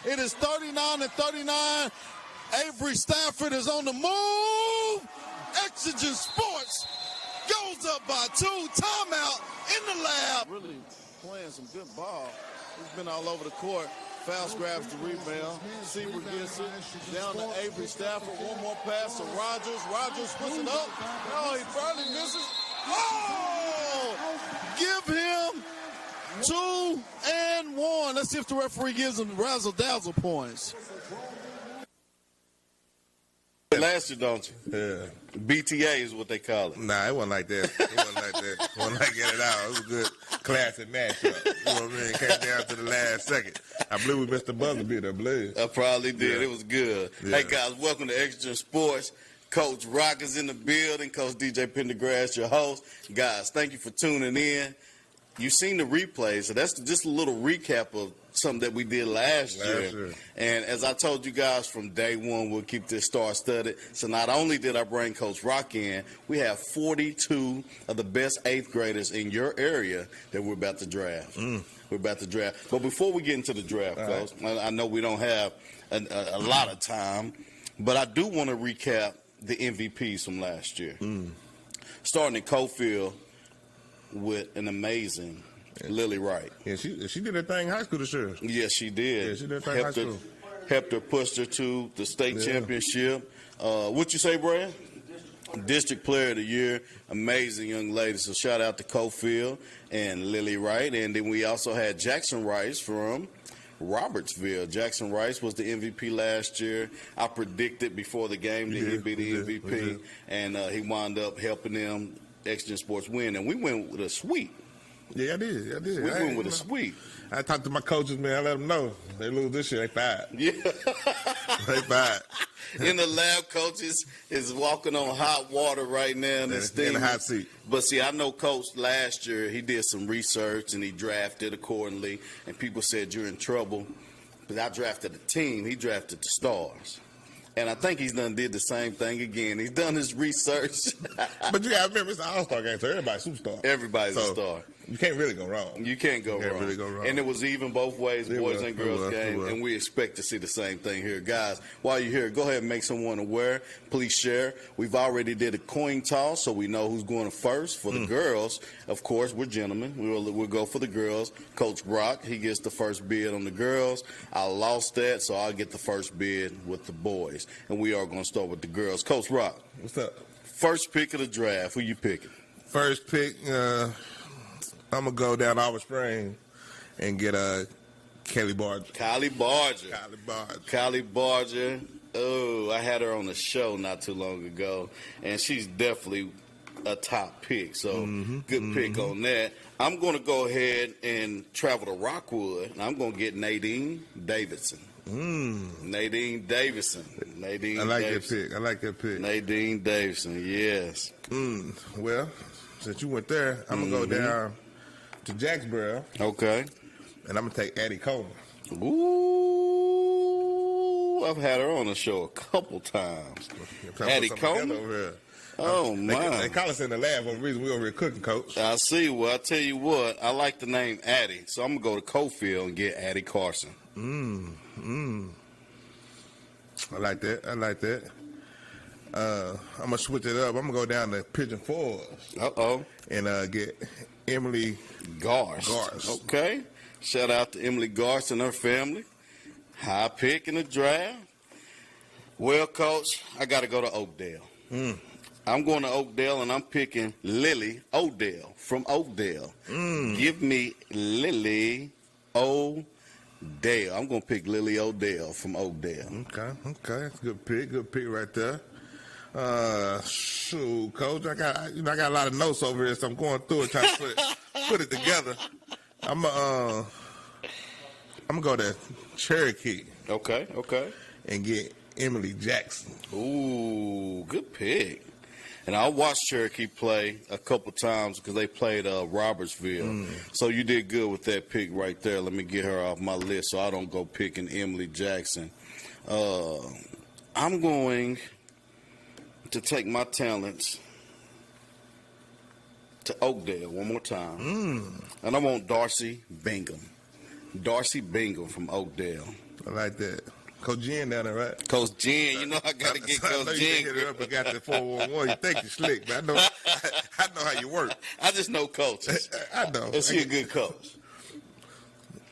It is 39-39. Avery Stafford is on the move. Exigent Sports goes up by 2. Timeout in the lab. Really playing some good ball. He's been all over the court. Fouls grabs the rebound. Seaver gets it. Down to Avery Stafford. One more pass to Rogers. Rogers puts it up. Oh, he barely misses. Oh! Give him 2 and 1. Let's see if the referee gives him razzle-dazzle points. Last year, don't you? Yeah. BTA is what they call it. Nah, it wasn't like that. It wasn't like that. It wasn't like get it out. It was a good classic matchup. You know what I mean? It came down to the last second. I believe we missed the buzzer beat. I believe. I probably did. Yeah. It was good. Yeah. Hey, guys, welcome to Exigent Sports. Coach Rock is in the building. Coach DJ Pendergrass, your host. Guys, thank you for tuning in. You've seen the replay, so that's just a little recap of something that we did last year. And as I told you guys from day one, we'll keep this star-studded. So not only did I bring Coach Rock in, we have 42 of the best 8th graders in your area that we're about to draft. We're about to draft. But before we get into the draft, Coach, I know we don't have a lot of time, but I do want to recap the MVPs from last year. Starting in Cofield with an amazing Lily Wright. Yeah, she did her thing in high school this year. Yes, she did. Yeah, she did her thing in high school. Helped her push her to the state championship. What you say, Brad? District Player of the Year. Amazing young lady. So shout out to Cofield and Lily Wright. And then we also had Jackson Rice from Robertsville. Jackson Rice was the MVP last year. I predicted before the game that he'd be the MVP. And he wound up helping them, Exigent Sports, win. And we went with a sweep. Yeah, I did. We went with a sweep. I talked to my coaches, man. I let them know. They lose this year, they fired. Yeah. They fired. In the lab, coaches is walking on hot water right now. And in the hot seat. But see, I know Coach last year, he did some research and he drafted accordingly. And people said, you're in trouble. But I drafted a team. He drafted the stars. And I think he's done did the same thing again. He's done his research. But you got to remember, it's an all-star game, so everybody's a superstar. Everybody's a star. You can't really go wrong. You can't go wrong. Really go wrong. And it was even both ways, boys and girls game, and we expect to see the same thing here. Guys, while you're here, go ahead and make someone aware. Please share. We've already did a coin toss, so we know who's going first. For the girls, of course, we're gentlemen. We'll go for the girls. Coach Brock, he gets the first bid on the girls. I lost that, so I'll get the first bid with the boys. And we are going to start with the girls. Coach Rock. What's up? First pick of the draft. Who you picking? First pick, I'm going to go down Auburn Spring and get Kelly Barger. Kylie Barger. Oh, I had her on the show not too long ago, and she's definitely a top pick. So good pick on that. I'm going to go ahead and travel to Rockwood, and I'm going to get Nadine Davidson. Nadine Davidson. I like that pick. Nadine Davidson, yes. Well, since you went there, I'm going to go down to Jacksboro. Okay. And I'm going to take Addie Coleman. Ooh, I've had her on the show a couple times. Addie Coleman? Oh, my. They call us in the lab for the reason we over here cooking, Coach. I see. Well, I tell you what, I like the name Addie, so I'm going to go to Cofield and get Addie Carson. I like that. I'm going to switch it up. I'm going to go down to Pigeon Forge. And get Emily Garst. Okay. Shout out to Emily Garst and her family. High pick in the draft. Well, Coach, I got to go to Oakdale. I'm going to Oakdale, and I'm picking Lily Odell from Oakdale. Give me Lily Odell. I'm going to pick Lily Odell from Oakdale. Okay. That's a good pick right there. Shoot, Coach, I got a lot of notes over here, so I'm going through it, trying to put it together. I'm gonna go to Cherokee. Okay. And get Emily Jackson. Ooh, good pick. And I watched Cherokee play a couple times because they played Robertsville. So you did good with that pick right there. Let me get her off my list so I don't go picking Emily Jackson. I'm going to take my talents to Oakdale one more time. And I want Darcy Bingham. Darcy Bingham from Oakdale. I like that. Coach Jen down there, right? Coach Jen, you know I got to get Coach Jen. You hit her up and got the 411. You think you slick, but I know how you work. I just know coaches. I know. Is he a good coach?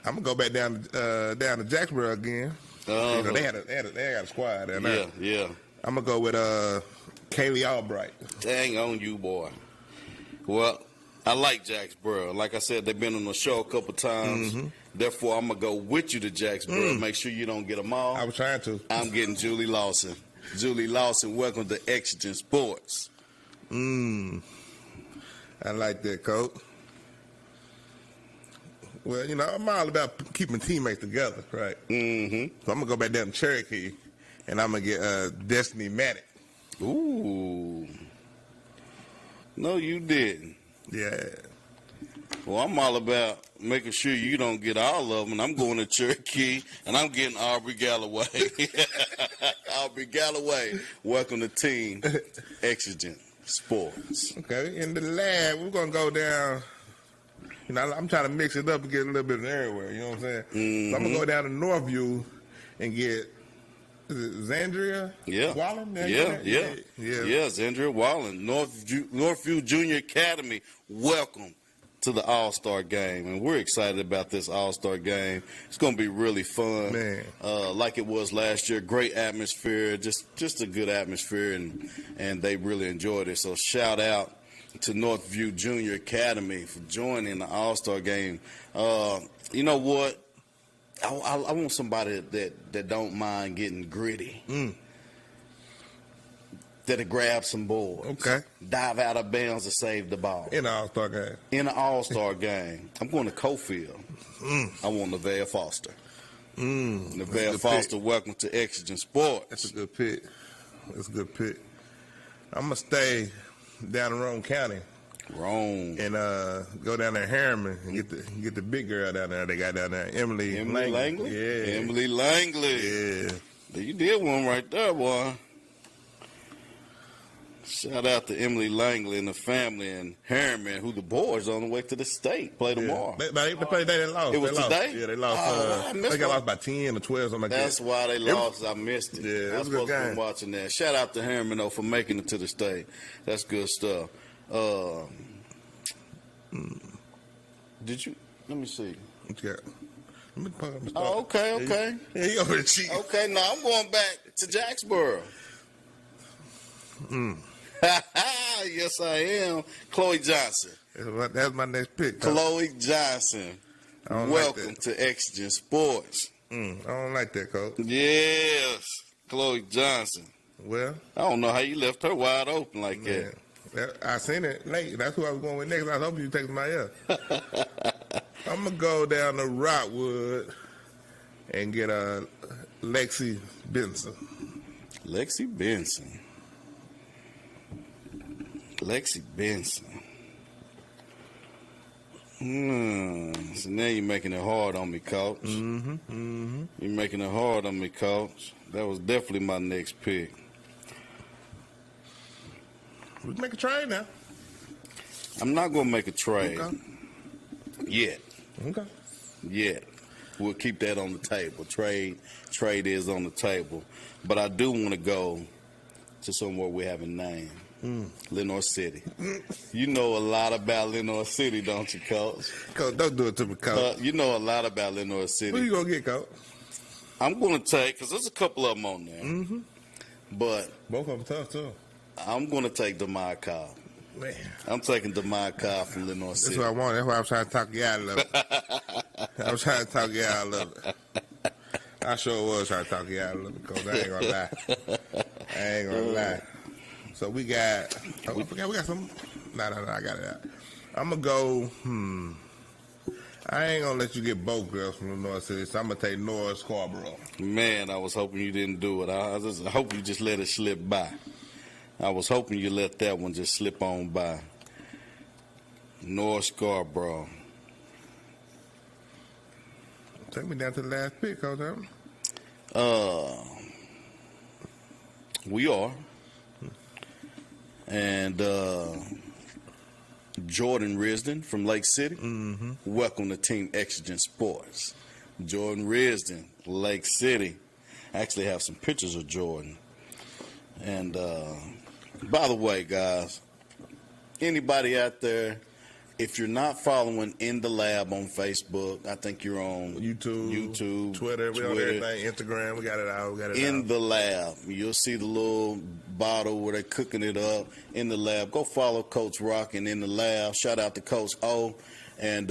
I'm gonna go back down to Jacksboro again. You know, they got a squad down there. Yeah. I'm gonna go with Kaylee Albright. Dang on you, boy. Well, I like Jacksboro. Like I said, they've been on the show a couple times. Mm-hmm. Therefore, I'm going to go with you to Jacksboro. Make sure you don't get them all. I was trying to. I'm getting Julie Lawson. Julie Lawson, welcome to Exigent Sports. I like that, Coach. Well, you know, I'm all about keeping teammates together, right? Mm-hmm. So I'm going to go back down to Cherokee, and I'm going to get Destiny Maddox. Ooh. No, you didn't. Yeah. Well, I'm all about making sure you don't get all of them. I'm going to Cherokee, and I'm getting Aubrey Galloway. Aubrey Galloway, welcome to Team Exigent Sports. Okay, in the lab, we're going to go down. You know, I'm trying to mix it up and get a little bit of everywhere, you know what I'm saying? Mm-hmm. So I'm going to go down to Northview and get Zandria Wallen? Yeah, Zandria Wallen. Northview Junior Academy, welcome to the All-Star game. And we're excited about this All-Star game. It's going to be really fun. Man. Like it was last year. Great atmosphere, just a good atmosphere, and they really enjoyed it. So shout out to Northview Junior Academy for joining the All-Star game. You know what? I want somebody that don't mind getting gritty. That'll grab some boards. Okay. Dive out of bounds to save the ball. In an All-Star game. In an All-Star game. I'm going to Cofield. I want Nevaeh Foster. Nevaeh Foster, welcome to Exigent Sports. That's a good pick. I'm going to stay down in Roane County. And go down there to Harriman and get the big girl down there they got down there, Emily Langley. Yeah. Emily Langley. Yeah. You did one right there, boy. Shout out to Emily Langley and the family and Harriman, who the boys on the way to the state play tomorrow. They played today. They lost. It was today? Yeah, they lost. They got lost by 10 or 12, something like that. That's why they lost. I missed it. Yeah, I was supposed to be watching that. Shout out to Harriman, though, for making it to the state. That's good stuff. Did you? Let me see. Yeah. Let me put up my Oh, okay. Yeah, he over the cheek. Okay, now I'm going back to Jacksboro. Yes, I am. Chloe Johnson. That's my next pick. Chloe Johnson. Welcome to Exigent Sports. I don't like that, Coach. Yes, Chloe Johnson. Well, I don't know how you left her wide open like that. I seen it late. That's who I was going with next. I was hoping you take my ear. I'm going to go down to Rockwood and get Lexi Benson. Lexi Benson. So now you're making it hard on me, Coach. You're making it hard on me, Coach. That was definitely my next pick. We can make a trade now. I'm not going to make a trade. Okay. Yet. Okay. Yet. We'll keep that on the table. Trade is on the table. But I do want to go to somewhere we haven't named. Lenoir City. You know a lot about Lenoir City, don't you, Coach? Coach, don't do it to me, Coach. You know a lot about Lenoir City. Who you going to get, Coach? I'm going to take, because there's a couple of them on there. But both of them tough, too. I'm going to take DeMar Cobb. Man. I'm taking DeMar Cobb from Lenoir City. That's what I want. That's why I'm trying to talk you out of it. I was trying to talk you out of it. I sure was trying to talk you out of it, Coach. I ain't going to lie. So we got, we got some. No, I got it out. I'm going to go, I ain't going to let you get both girls from the North City, so I'm going to take Nora Scarborough. Man, I was hoping you didn't do it. I hope you just let it slip by. I was hoping you let that one just slip on by. Nora Scarborough. Take me down to the last pick, Coach. We are. And Jordan Risden from Lake City. Welcome to Team Exigent Sports. Jordan Risden, Lake City. I actually have some pictures of Jordan. And by the way, guys, anybody out there, if you're not following In the Lab on Facebook, I think you're on YouTube, Twitter, we on everything, Instagram, we got it out. In the Lab. You'll see the little bottle where they're cooking it up. In the Lab. Go follow Coach Rock and In the Lab. Shout out to Coach O and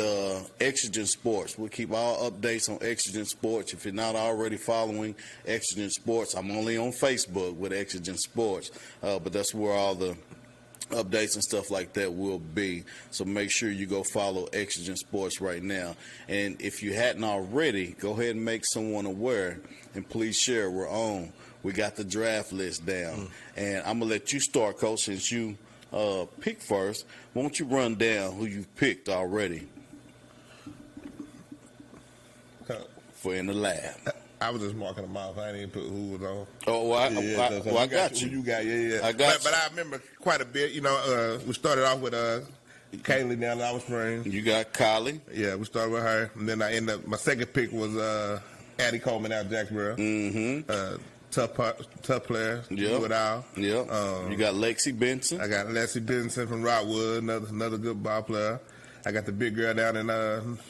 Exigent Sports. We'll keep all updates on Exigent Sports. If you're not already following Exigent Sports, I'm only on Facebook with Exigent Sports, but that's where all the updates and stuff like that will be. So make sure you go follow Exigent Sports right now. And if you hadn't already, go ahead and make someone aware, and please share. We're on. We got the draft list down. And I'm going to let you start, Coach, since you pick first. Why don't you run down who you've picked already for In the Lab? I was just marking them off. I didn't even put who was on. Oh, well, I got you. Who you got? Yeah. I got you. But I remember quite a bit. You know, we started off with Kaylee down in Alice Springs. You got Kylie. Yeah, we started with her. And then I ended up, my second pick was Addie Coleman out of Jacksboro. Mm-hmm. Tough player. Yeah. Without. Yeah. You got Lexi Benson. I got Lexi Benson from Rockwood, another good ball player. I got the big girl down in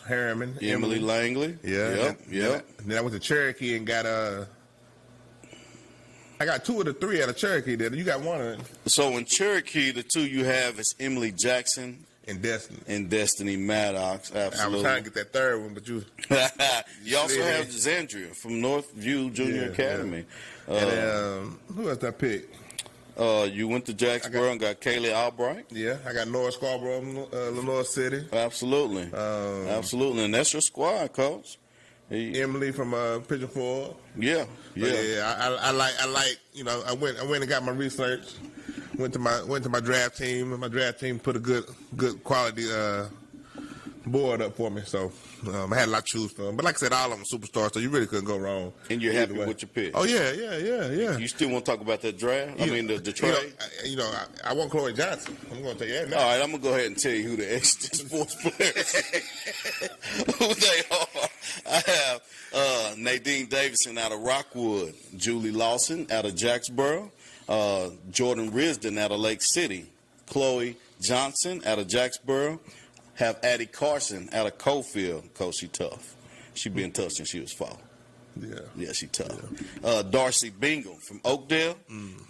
Harriman, Emily Langley. Yeah. Yep. Then I went to Cherokee and got I got 2 of the 3 out of Cherokee. There, you got one of them. So in Cherokee, the 2 you have is Emily Jackson and Destiny. And Destiny Maddox. Absolutely. I was trying to get that third one, but you. You also have Zandria from Northview Junior Academy. Yeah. And who else I picked? You went to Jacksboro and got Kaylee Albright. Yeah, I got North Scarborough, Lenore City. Absolutely, absolutely, and that's your squad, Coach. Emily from Pigeon Forge. Yeah. I like. You know, I went and got my research. Went to my draft team, and my draft team put a good quality board up for me. So I had a lot to choose from. But like I said, all of them superstars, so you really couldn't go wrong. And you're happy with your pick? Oh, yeah. You still want to talk about that draft? The trade? I want Chloe Johnson. I'm going to tell you that now. All right, I'm going to go ahead and tell you who the Exigent Sports players who they are. I have Nadine Davidson out of Rockwood, Julie Lawson out of Jacksboro, Jordan Risden out of Lake City, Chloe Johnson out of Jacksboro, have Addie Carson out of Cofield. Coach, she tough. She been tough since she was 4. Yeah, she tough. Yeah. Darcy Bingham from Oakdale.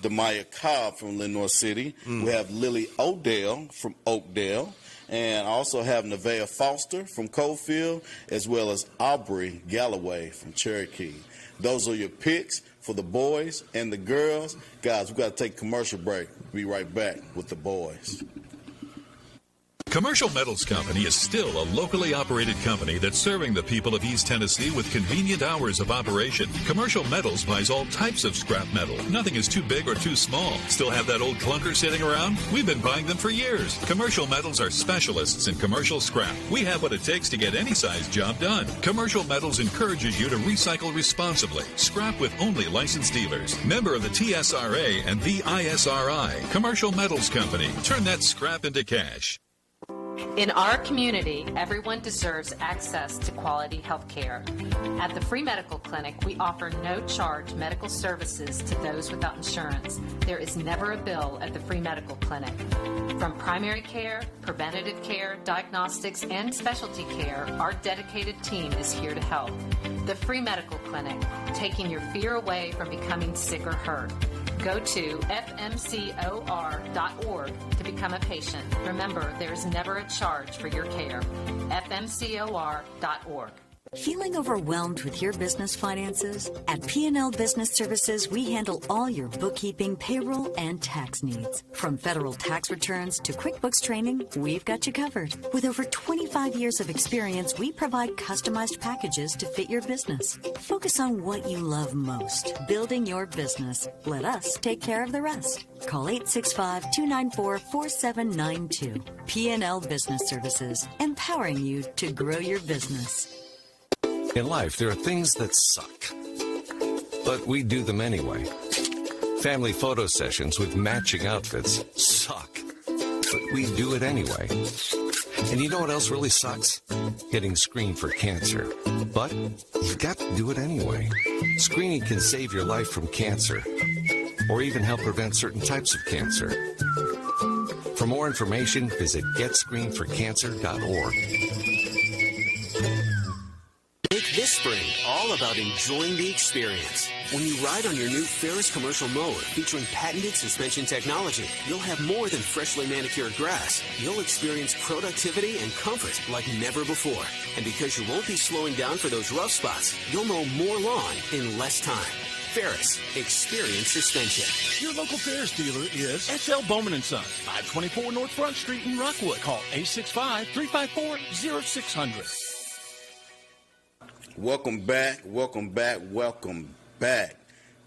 Demaya Cobb from Lenore City. We have Lily Odell from Oakdale. And I also have Nevaeh Foster from Cofield, as well as Aubrey Galloway from Cherokee. Those are your picks for the boys and the girls. Guys, we got to take a commercial break. Be right back with the boys. Commercial Metals Company is still a locally operated company that's serving the people of East Tennessee with convenient hours of operation. Commercial Metals buys all types of scrap metal. Nothing is too big or too small. Still have that old clunker sitting around? We've been buying them for years. Commercial Metals are specialists in commercial scrap. We have what it takes to get any size job done. Commercial Metals encourages you to recycle responsibly. Scrap with only licensed dealers. Member of the TSRA and the ISRI. Commercial Metals Company. Turn that scrap into cash. In our community, everyone deserves access to quality health care. At the Free Medical Clinic, we offer no-charge medical services to those without insurance. There is never a bill at the Free Medical Clinic. From primary care, preventative care, diagnostics, and specialty care, our dedicated team is here to help. The Free Medical Clinic, taking your fear away from becoming sick or hurt. Go to fmcor.org to become a patient. Remember, there is never a charge for your care. fmcor.org. Feeling overwhelmed with your business finances? At P&L Business Services, we handle all your bookkeeping, payroll, and tax needs. From federal tax returns to QuickBooks training, we've got you covered. With over 25 years of experience, we provide customized packages to fit your business. Focus on what you love most, building your business. Let us take care of the rest. Call 865-294-4792. P&L Business Services, empowering you to grow your business. In life, there are things that suck, but we do them anyway. Family photo sessions with matching outfits suck, but we do it anyway. And you know what else really sucks? Getting screened for cancer. But you've got to do it anyway. Screening can save your life from cancer, or even help prevent certain types of cancer. For more information, visit getscreenedforcancer.org. Make this spring all about enjoying the experience. When you ride on your new Ferris commercial mower featuring patented suspension technology, you'll have more than freshly manicured grass. You'll experience productivity and comfort like never before. And because you won't be slowing down for those rough spots, you'll mow more lawn in less time. Ferris, experience suspension. Your local Ferris dealer is S.L. Bowman & Son, 524 North Front Street in Rockwood. Call 865-354-0600. Welcome back.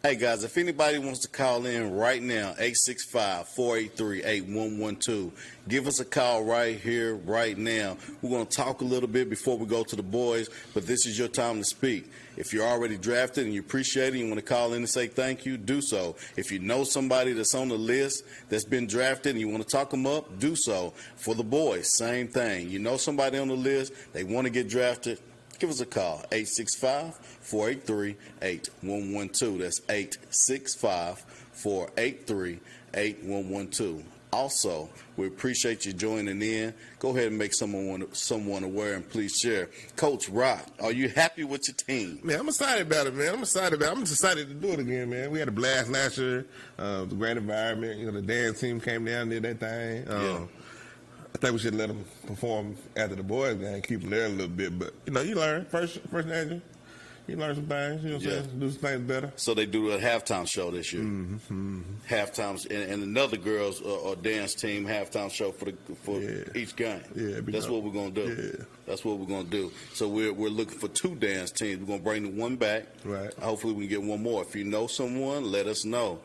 Hey, guys, if anybody wants to call in right now, 865-483-8112. Give us a call right here, right now. We're going to talk a little bit before we go to the boys, but this is your time to speak. If you're already drafted and you appreciate it, you want to call in and say thank you, do so. If you know somebody that's on the list that's been drafted and you want to talk them up, do so. For the boys, same thing. You know somebody on the list, they want to get drafted, give us a call, 865-483-8112. That's 865-483-8112. Also, we appreciate you joining in. Go ahead and make someone aware, and please share. Coach Rock, are you happy with your team? Man, I'm excited about it, man. I'm excited to do it again, man. We had a blast last year. It was a great environment. You know, the dance team came down and did that thing. I think we should let them perform after the boys game, keep them there a little bit. But, you know, you learn. First nature, you learn some things, you know what I'm saying? Do some things better. So they do a halftime show this year. Halftime, and another girls or dance team halftime show for each game. Yeah, that's what we're going to do. Yeah. That's what we're going to do. So we're looking for 2 dance teams. We're going to bring the one back. Right. Hopefully we can get one more. If you know someone, let us know.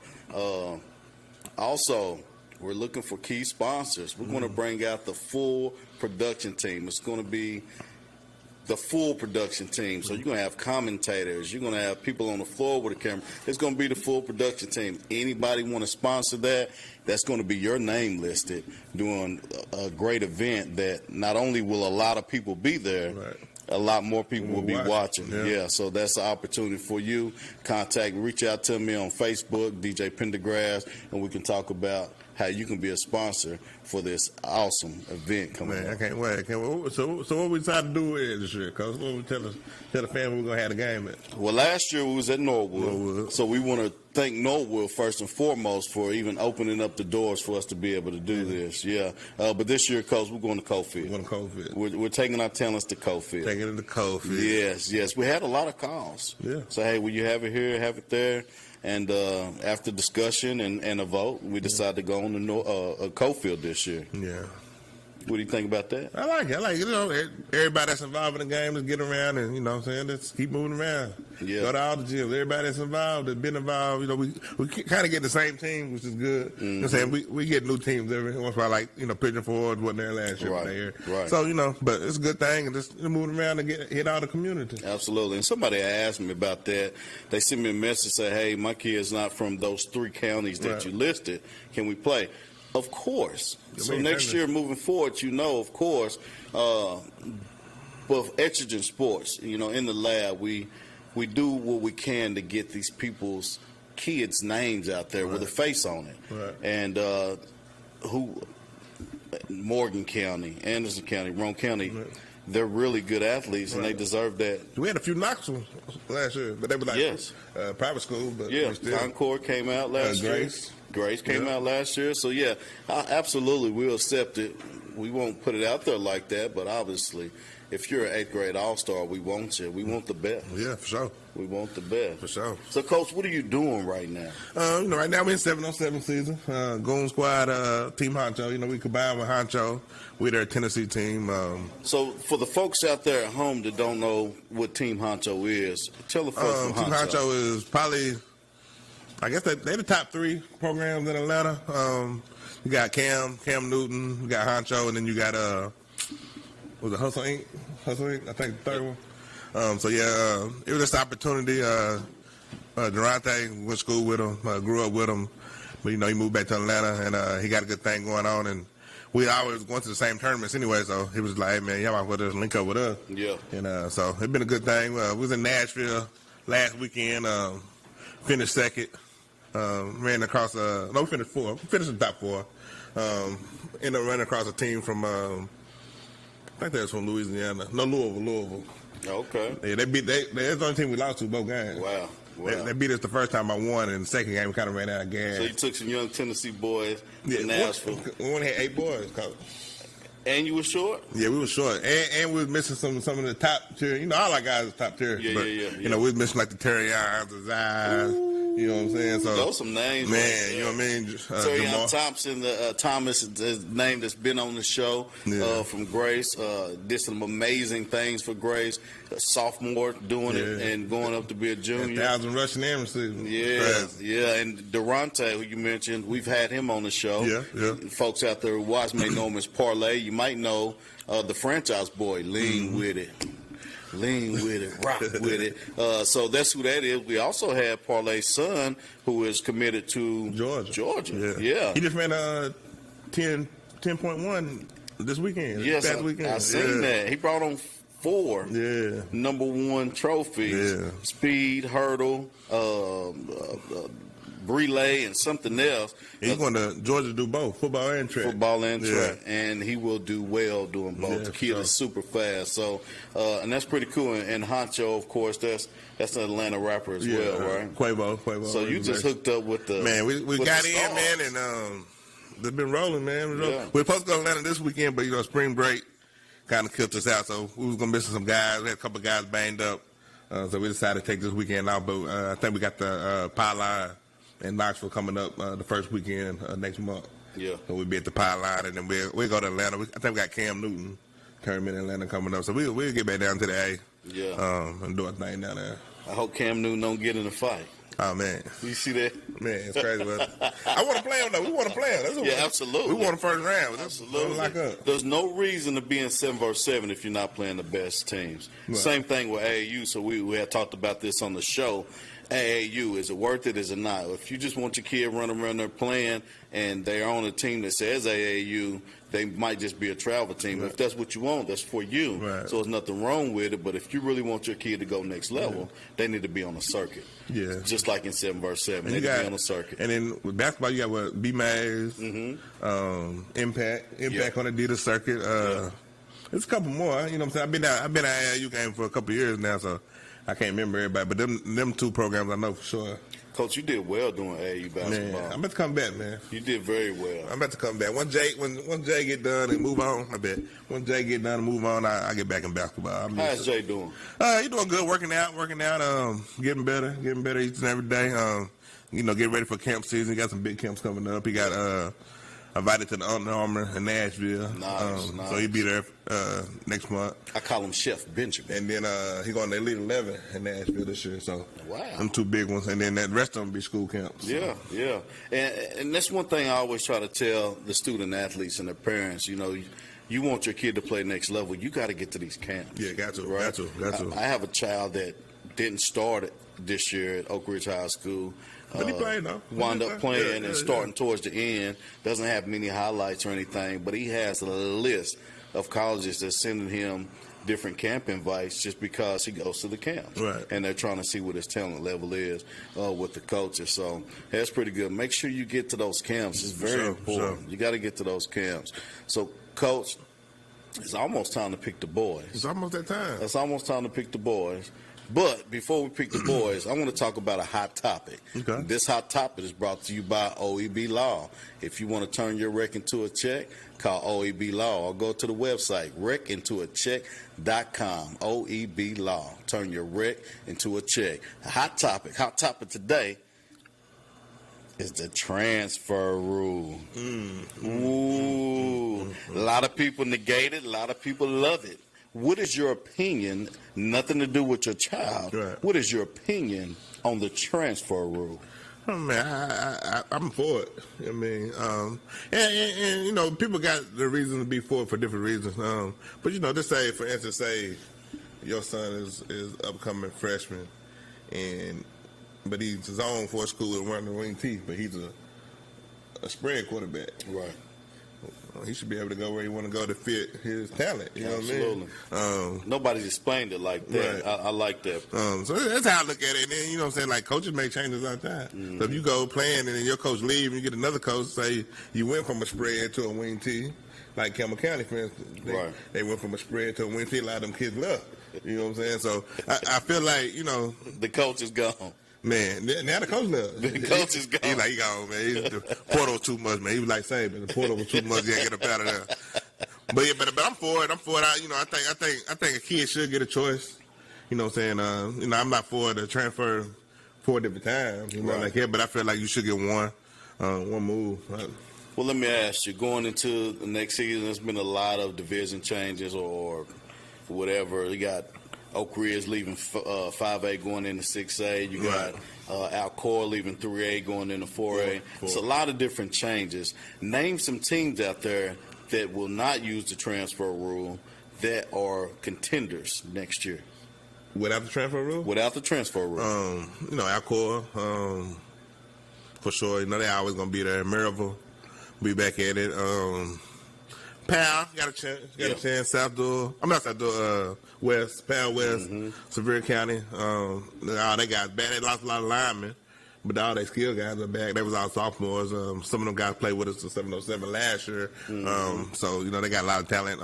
Also, we're looking for key sponsors. We're going to bring out the full production team. It's going to be the full production team. So you're going to have commentators. You're going to have people on the floor with a camera. It's going to be the full production team. Anybody want to sponsor that, that's going to be your name listed doing a great event that not only will a lot of people be there, right, a lot more people will be watching. Yeah, so that's an opportunity for you. Reach out to me on Facebook, DJ Pendergrass, and we can talk about how you can be a sponsor for this awesome event coming up. Man, I can't wait. So what we decided to do with it this year, Coach? What we tell the family we're going to have the game at? Well, last year we was at Norwood. So we want to thank Norwood first and foremost for even opening up the doors for us to be able to do this. But this year, Coach, we're going to Cofield. We're going to Cofield. We're taking our talents to Cofield. Taking it to Cofield. Yes. We had a lot of calls. Yeah. So, hey, will you have it here, have it there? And after discussion and a vote, we decided to go on to Cofield this year. Yeah. What do you think about that? I like it. You know, everybody that's involved in the game, let's get around and, you know what I'm saying, let's keep moving around. Yeah. Go to all the gyms. Everybody that's involved, that's been involved, you know, we kind of get the same team, which is good. You know what I'm saying? We get new teams every once in a while, like, you know, Pigeon Forward wasn't there last year. Right. So, you know, but it's a good thing, and just moving around and hit all the community. Absolutely. And somebody asked me about that. They sent me a message, say, hey, my kid's not from those 3 counties that you listed. Can we play? Of course. So next year, moving forward, you know, of course, with Exigent Sports, you know, in the lab, we do what we can to get these people's kids' names out there with a face on it. Right. And Morgan County, Anderson County, Roane County, they're really good athletes, and they deserve that. We had a few knocks last year, but they were like private school. But Concord came out last year. Grace came out last year. So, absolutely, we'll accept it. We won't put it out there like that, but obviously, if you're an 8th grade all-star, we want you. We want the best. Yeah, for sure. We want the best. For sure. So, Coach, what are you doing right now? You know, right now we're in 7-on-7 season. Goon Squad, Team Honcho. You know, we combined with Honcho. We're their Tennessee team. So, for the folks out there at home that don't know what Team Honcho is, tell the folks what Team Honcho is probably, I guess they're the top 3 programs in Atlanta. You got Cam Newton, you got Honcho, and then you got was it Hustle Inc? I think the 3rd one. It was just an opportunity. Durante went to school with him, grew up with him, but you know he moved back to Atlanta, and he got a good thing going on, and we always going to the same tournaments anyway. So he was like, hey, man, y'all might just link up with us. Yeah. And so it's been a good thing. We was in Nashville last weekend, finished second. Ran across we finished fourth. Finished in the top four. Ended up running across a team from I think they was from Louisiana. No, Louisville. Okay. Yeah, that's the only team we lost to both games. Wow. They beat us the first time by one, and the second game we kind of ran out of gas. So you took some young Tennessee boys to Nashville. We only had 8 boys, Coach. And you were short? Yeah, we were short. And we was missing some of the top tier. You know, all our guys are top tier. Yeah. You know, we was missing like the Terrions, the Zais. You know what I'm saying? So those some names, man. You know what I mean? Terrion Thompson, Thomas, is name that's been on the show from Grace. Did some amazing things for Grace. A sophomore doing it and going up to be a junior. 1,000 rushing and receiving. Yeah. And Durante, who you mentioned, we've had him on the show. Yeah. Folks out there who watch may know him as Parlay. You might know the franchise boy, Lean with it. Lean with it, rock with it. So that's who that is. We also have Parlay's son, who is committed to Georgia. Yeah. He just ran 10.1 this weekend. Yes, past weekend. I seen that. He brought on 4 number 1 trophies: speed, hurdle, relay, and something else. He's going to Georgia to do both, football and track. And he will do well doing both. The kid is super fast. So, and that's pretty cool. And Honcho, of course, that's an Atlanta rapper as well, right? Quavo. So you just hooked up with the man. We got in, man, and they've been rolling, man. We're supposed to go to Atlanta this weekend, but spring break kind of killed us out. So we was gonna miss some guys. We had a couple of guys banged up, so we decided to take this weekend out. But I think we got the Pylon in Knoxville coming up the first weekend next month. Yeah. So we'll be at the Pylon, and then we'll go to Atlanta. I think we got Cam Newton tournament in Atlanta coming up. So we'll get back down to the A. Yeah. And do a thing down there. I hope Cam Newton don't get in a fight. Oh, man. You see that? Man, it's crazy. I want to play him, though. We want to play him. Absolutely. We want the first round. Absolutely. Lock up. There's no reason to be in 7-versus-7 if you're not playing the best teams. Right. Same thing with AAU. So we had talked about this on the show. AAU, is it worth it? Is it not? If you just want your kid running around there playing and they're on a team that says AAU, they might just be a travel team. Right. If that's what you want, that's for you. Right. So there's nothing wrong with it. But if you really want your kid to go next level, they need to be on a circuit. Yeah. Just like in 7-versus-7. They need to be on a circuit. And then with basketball, you got B-Mays, Impact on the Adidas circuit. There's a couple more. You know what I'm saying? I've been at AAU game for a couple of years now, so I can't remember everybody. But them 2 programs I know for sure. Coach, you did well doing AAU basketball. Man, I'm about to come back, man. You did very well. I'm about to come back. When Jay get done and move on, I bet. When Jay get done and move on, I get back in basketball. How's Jay doing? He doing good, working out, getting better each and every day. Getting ready for camp season. He got some big camps coming up. He got invited to the Under Armour in Nashville. Nice. So he'll be there next month. I call him Chef Benjamin. And then he going to Elite 11 in Nashville this year. So wow. Them 2 big ones. And then the rest of them be school camps. So. Yeah. And that's one thing I always try to tell the student athletes and their parents, you want your kid to play next level, you got to get to these camps. Yeah, got to. Right? Got to. I have a child that didn't start this year at Oak Ridge High School. But he played, though. Wound up playing and starting towards the end. Doesn't have many highlights or anything, but he has a list of colleges that's sending him different camp invites just because he goes to the camps. Right. And they're trying to see what his talent level is with the coaches. So that's pretty good. Make sure you get to those camps. It's very important. Sure. You got to get to those camps. So, Coach, it's almost time to pick the boys. It's almost that time. It's almost time to pick the boys. But before we pick the boys, I want to talk about a hot topic. Okay. This hot topic is brought to you by OEB Law. If you want to turn your wreck into a check, call OEB Law or go to the website, wreckintoacheck.com. OEB Law. Turn your wreck into a check. A hot topic today is the transfer rule. Ooh. A lot of people negate it. A lot of people love it. What is your opinion, nothing to do with your child, what is your opinion on the transfer rule? Oh, man, I'm for it. I mean, and people got the reason to be for it for different reasons. But, just say, for instance, your son is upcoming freshman, but he's his own for school and running the wing teeth, but he's a spread quarterback. Right. he should be able to go where he want to go to fit his talent. You know Absolutely. what I mean? Nobody's explained it like that. Right. I like that. So that's how I look at it. And then, you know what I'm saying, like, coaches make changes all the time. Mm-hmm. So if you go playing and then your coach leave and you get another coach, say you went from a spread to a wing tee, like Campbell County, for instance. They went from a spread to a wing tee. A lot of them kids left. You know what I'm saying? So I feel like, you know. The coach is gone. Man, now the coach left. The coach is gone. He like, he gone, man. The portal was too much, man. He was like saying, man, the portal was too much. You ain't get up out of there. But yeah, but I'm for it. You know, I think a kid should get a choice. You know what I'm saying? You know, I'm not for the transfer 4 different times. You know, like that. But I feel like you should get one move. Well, let me ask you. Going into the next season, there's been a lot of division changes or whatever. You got Oak Ridge leaving 5A going into 6A. You got Alcoa leaving 3A going into 4A. It's a lot of different changes. Name some teams out there that will not use the transfer rule that are contenders next year. Without the transfer rule? Without the transfer rule. You know, Alcoa, for sure. You know, they're always going to be there. Maryville, be back at it. Powell got a chance. A chance. South Door. I'm not South Door. West. Powell West. Sevier County. All they guys bad. They lost a lot of linemen, but all their skill guys are back. They was all sophomores. Some of them guys played with us in 707 last year. So you know they got a lot of talent.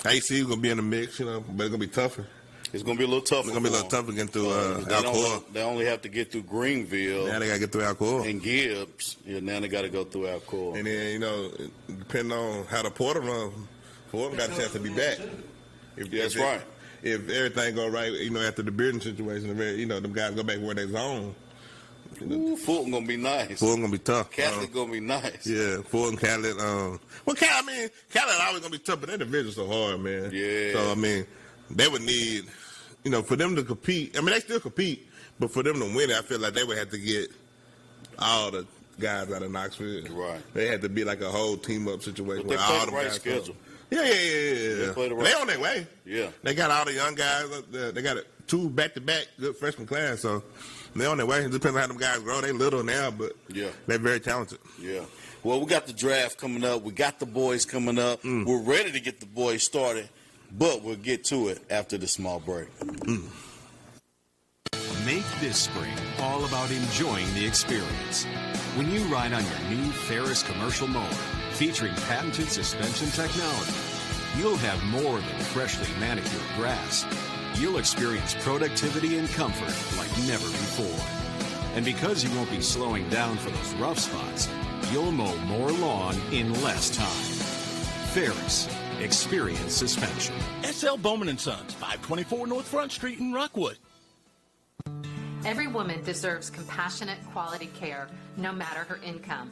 AC gonna be in the mix, you know, but it's gonna be tougher. It's going to be a little tougher. It's going to be a little tougher getting through Alcoa. They only have to get through Greenville. Now they got to get through Alcoa. And Gibbs. Yeah, now they got to go through Alcoa. And then, you know, depending on how the portal runs, Fordham got a chance to be back. That's right. If everything go right, you know, after the Bearden situation, you know, them guys go back where they zone. Fulton going to be nice. Fulton going to be tough. Catholic going to be nice. Yeah, Fulton, Catholic. Catholic always going to be tough, but their division's so hard, man. Yeah. So, I mean, they would need, you know, for them to compete. I mean, they still compete, but for them to win it, I feel like they would have to get all the guys out of Knoxville. Right. They had to be like a whole team-up situation. But they play the right schedule. Yeah. They play the right. They on their way. Yeah. They got all the young guys up there. They got 2 back-to-back good freshman class, so they're on their way. It depends on how them guys grow. They little now, but they're very talented. Yeah. Well, we got the draft coming up. We got the boys coming up. We're ready to get the boys started, but we'll get to it after the small break. Make this spring all about enjoying the experience. When you ride on your new Ferris commercial mower featuring patented suspension technology, you'll have more than freshly manicured grass. You'll experience productivity and comfort like never before. And because you won't be slowing down for those rough spots, you'll mow more lawn in less time. Ferris, experience suspension. SL Bowman & Sons, 524 North Front Street in Rockwood. Every woman deserves compassionate, quality care, no matter her income.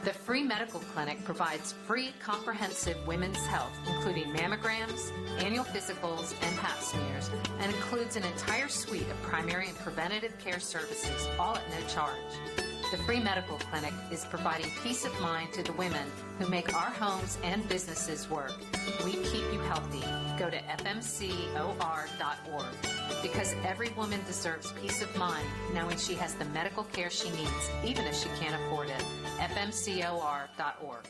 The Free Medical Clinic provides free, comprehensive women's health, including mammograms, annual physicals, and pap smears, and includes an entire suite of primary and preventative care services, all at no charge. The Free Medical Clinic is providing peace of mind to the women who make our homes and businesses work. We keep you healthy. Go to fmcor.org. Because every woman deserves peace of mind knowing she has the medical care she needs, even if she can't afford it. fmcor.org.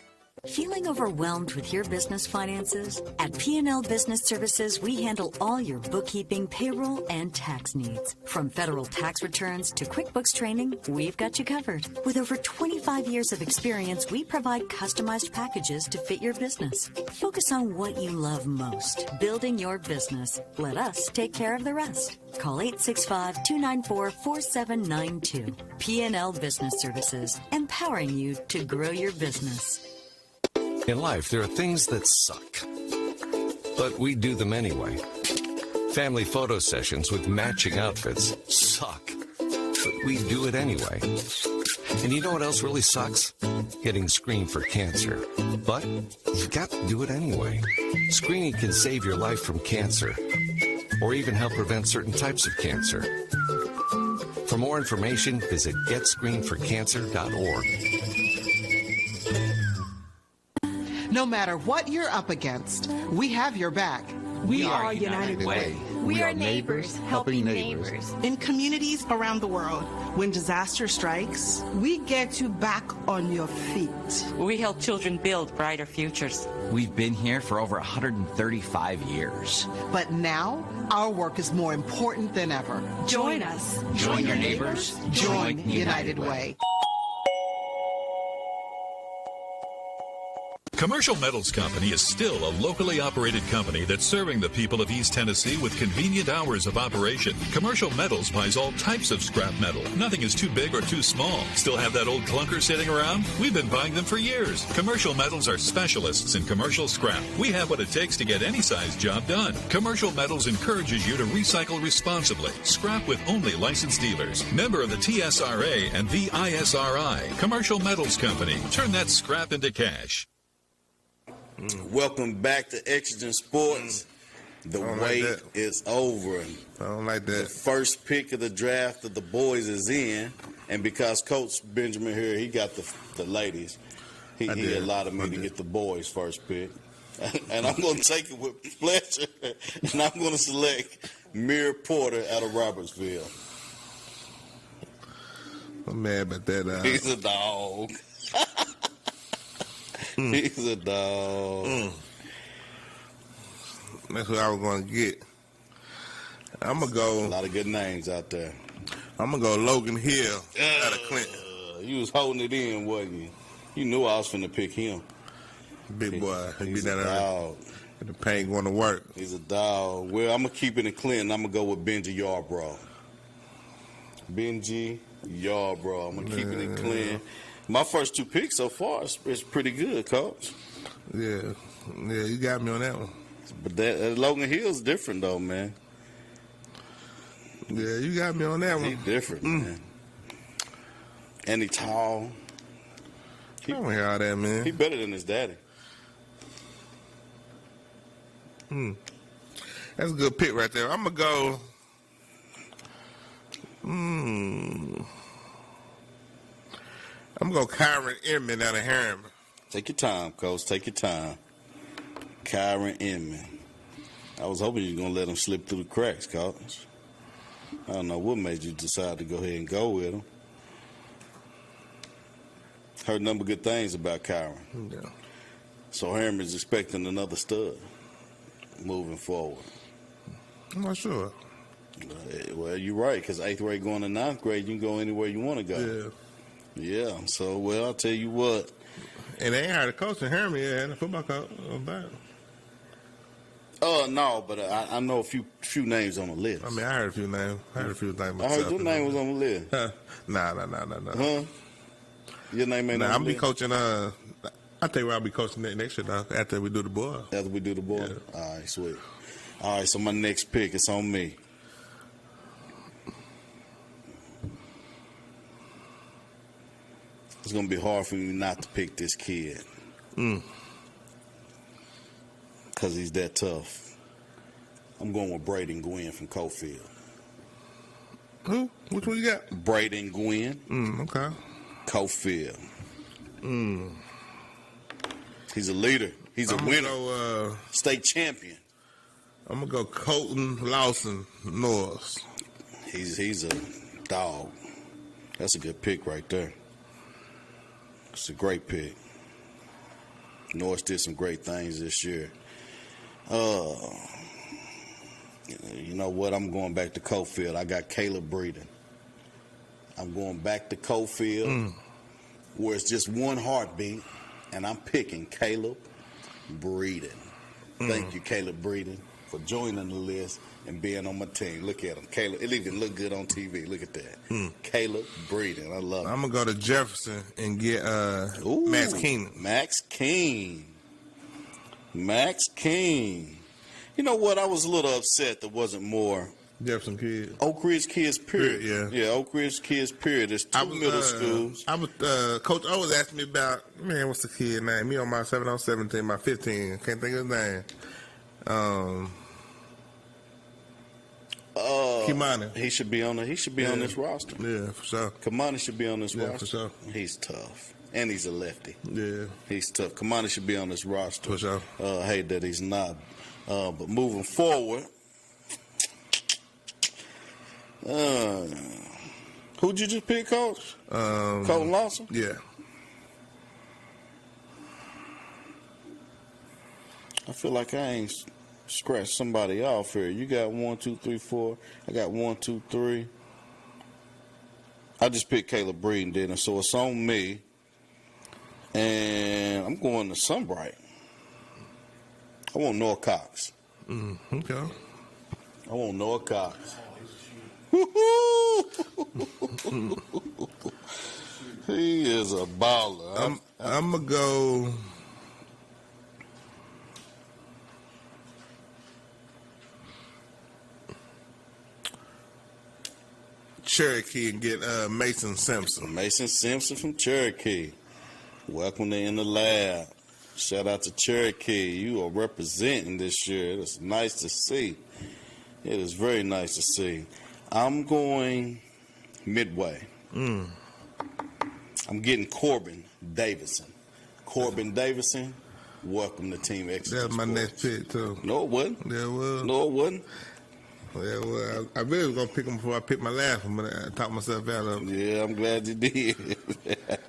Feeling overwhelmed with your business finances? At P&L Business Services, we handle all your bookkeeping, payroll, and tax needs. From federal tax returns to QuickBooks training, we've got you covered. With over 25 years of experience, we provide customized packages to fit your business. Focus on what you love most, building your business. Let us take care of the rest. Call 865-294-4792. P&L Business Services, empowering you to grow your business. In life, there are things that suck, but we do them anyway. Family photo sessions with matching outfits suck, but we do it anyway. And you know what else really sucks? Getting screened for cancer. But you've got to do it anyway. Screening can save your life from cancer, or even help prevent certain types of cancer. For more information, visit getscreenedforcancer.org. No matter what you're up against, we have your back. We are United Way. We are neighbors helping neighbors. In communities around the world, when disaster strikes, we get you back on your feet. We help children build brighter futures. We've been here for over 135 years. But now, our work is more important than ever. Join us. Join your neighbors. Join United Way. Commercial Metals Company is still a locally operated company that's serving the people of East Tennessee with convenient hours of operation. Commercial Metals buys all types of scrap metal. Nothing is too big or too small. Still have that old clunker sitting around? We've been buying them for years. Commercial Metals are specialists in commercial scrap. We have what it takes to get any size job done. Commercial Metals encourages you to recycle responsibly. Scrap with only licensed dealers. Member of the TSRA and the ISRI. Commercial Metals Company. Turn that scrap into cash. Welcome back to Exigent Sports. The wait is over. I don't like that. The first pick of the draft of the boys is in, and because Coach Benjamin here, he got the ladies. He allowed me to get the boys' first pick, and I'm going to take it with pleasure, and I'm going to select Mir Porter out of Robertsville. I'm mad about that. He's a dog. He's a dog. That's what I was going to get. I'm going to go. A lot of good names out there. I'm going to go Logan Hill out of Clinton. You was holding it in, wasn't you? You knew I was finna pick him. Big boy. He's a dog. The pain going to work. He's a dog. Well, I'm going to keep it in Clinton. I'm going to go with Benji Yarbrough. Benji Yarbrough. I'm going to keep it in Clinton. My first two picks so far is pretty good, Coach. Yeah, you got me on that one. But that Logan Hill's different, though, man. Yeah, you got me on that one. He's different, man. And he tall. I don't hear all that, man. He better than his daddy. That's a good pick right there. I'm going to go. I'm going to go Kyron Inman out of Harriman. Take your time, Coach. Take your time. Kyron Inman. I was hoping you were going to let him slip through the cracks, Coach. I don't know what made you decide to go ahead and go with him. Heard a number of good things about Kyron. Yeah. So Harriman's expecting another stud moving forward. I'm not sure. Well, you're right, because 8th grade going to 9th grade, you can go anywhere you want to go. Yeah. Yeah, so, well, I'll tell you what. And they ain't hired a coach in Harriman yet, and a football coach. No, but I know a few names on the list. I mean, I heard a few names. I heard myself. I heard your name was on the list. Nah. Huh? Your name ain't on the list? I'll be coaching, I'll tell you where I'll be coaching next year, though, after we do the board. After we do the board? Yeah. All right, sweet. All right, so my next pick is on me. It's going to be hard for me not to pick this kid. Because he's that tough. I'm going with Braden Gwynn from Cofield. Who? Which one you got? Braden Gwynn. Okay. Cofield. He's a leader. He's a winner. Go, state champion. I'm going to go Colton Lawson Norris. He's a dog. That's a good pick right there. It's a great pick. Norris did some great things this year. You know what? I'm going back to Cofield. I got Caleb Breeden. I'm going back to Cofield, where it's just one heartbeat, and I'm picking Caleb Breeden. Thank you, Caleb Breeden, for joining the list and being on my team. Look at him. Caleb, it even look good on TV. Look at that. Caleb Breeden. I love it. I'm going to go to Jefferson and get Max Keenan. Max King. You know what? I was a little upset there wasn't more Jefferson kids. Oak Ridge kids, period. Yeah, Oak Ridge kids, period. There's two middle schools. Coach O was asking me about, what's the kid name? Me on my 7-on-17, my 15. Can't think of his name. Kimani. He should be on this roster. Yeah, for sure. Kimani should be on this roster. For sure. He's tough. And he's a lefty. Yeah. He's tough. Kimani should be on this roster. For sure. I hate that he's not. But moving forward, Who'd you just pick, Coach? Colton Lawson? Yeah. I feel like I ain't scratched somebody off here. You got 1, 2, 3, 4. I got 1, 2, 3. I just picked Caleb Breeden, didn't I? So it's on me. And I'm going to Sunbright. I want Noah Cox. Okay. I want Noah Cox. He is a baller. I'm going to go... Cherokee and get Mason Simpson. Mason Simpson from Cherokee. Welcome to In the Lab. Shout out to Cherokee. You are representing this year. It's nice to see. It is very nice to see. I'm going Midway. I'm getting Corbin Davison. Corbin Davison, welcome to Team Exigent That's my Sports. next pick, too. No, it wasn't. Yeah, it was. No, it wasn't. Yeah, well, I really was going to pick him before I picked my last one, but I talked myself out of it. Yeah, I'm glad you did.